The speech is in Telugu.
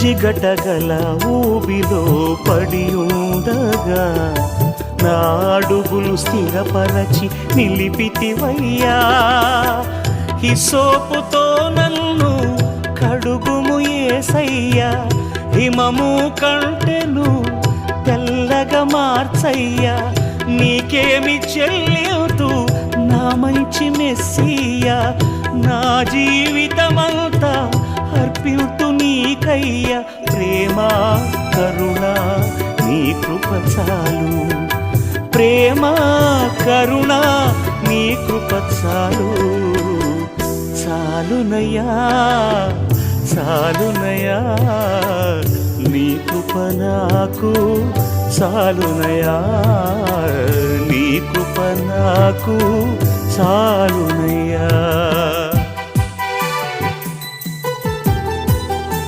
జిగటగల ఊబిలో పడి ఉండగా నా అడుగులు స్థిరపరచి నిలిపితివయ్యా. హిసోపుతో నన్ను కడుగుము యేసయ్యా, హిమము కంటెను తెల్లగా మార్చయ్యా. నీకేమి చెల్లితూ నా మంచి మెస్సియా, నా జీవితమంతా అర్పితు నీకయ్యా. ప్రేమ కరుణ నీ కృప చాలు, ప్రేమ కరుణ నీ కృప చాలు. చాలునయ్యా చాలునయ్యా నీ కృప నాకు చాలునయ్యా, నీ కృప నాకు చాలునయ్యా.